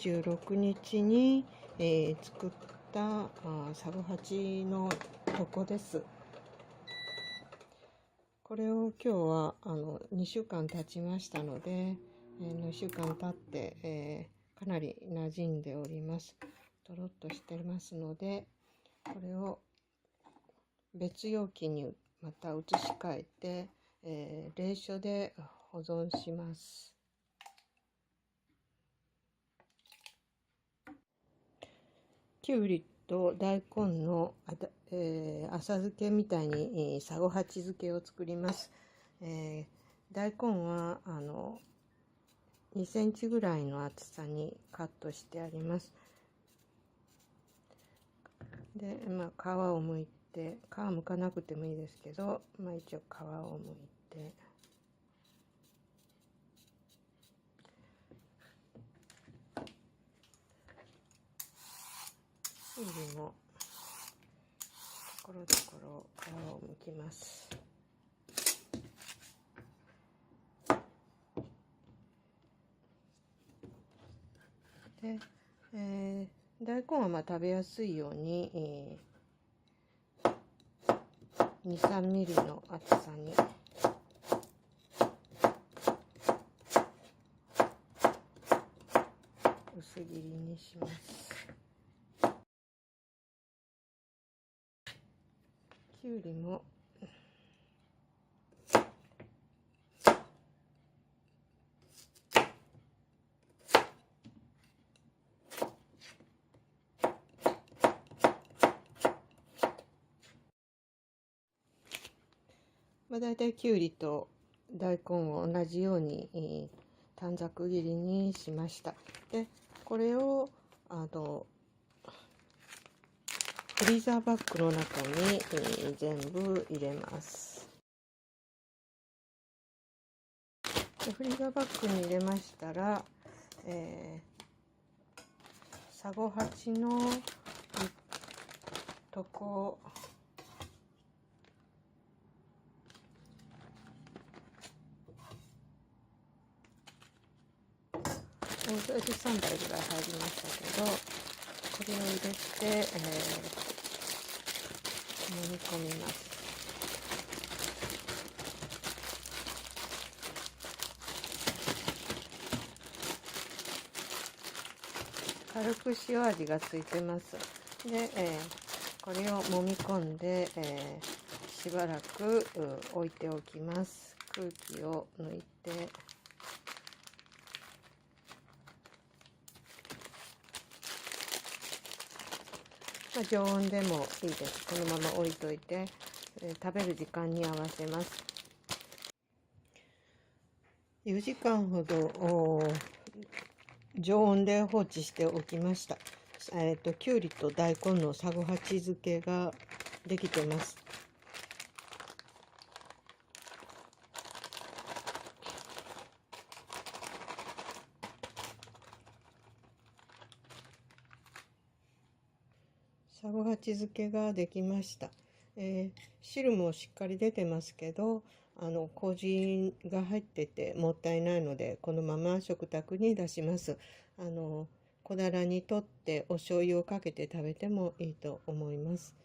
26日に、作ったサグハチの床です。これを今日は2週間経ちましたので、2週間経って、かなり馴染んでおります。とろっとしてますので、これを別容器にまた移し替えて、冷書で保存します。きゅうりと大根の浅漬けみたいにサゴハチ漬けを作ります。大根は2センチぐらいの厚さにカットしてあります。で、皮を剥いて、皮剥かなくてもいいですけど、一応皮を剥いて、きゅうりもところどころ皮を剥きます。で、大根は食べやすいように、2、3ミリの厚さに薄切りにします。きゅうりもだいたいきゅうりと大根を同じように短冊切りにしました。で、これをフリーザーバッグの中に全部入れます。でフリーザーバッグに入れましたら、サゴハチの床を大さじ3杯ぐらい入りましたけど、これを入れて、揉み込みます。軽く塩味がついてます。で、これを揉み込んで、しばらく置いておきます。空気を抜いて、常温でもいいです。このまま置いといて、食べる時間に合わせます。4時間ほど常温で放置しておきました。きゅうりと大根のサゴハチ漬けができてます。サゴハチ漬けができました。汁もしっかり出てますけど、麹が入っててもったいないので、このまま食卓に出します。小皿にとってお醤油をかけて食べてもいいと思います。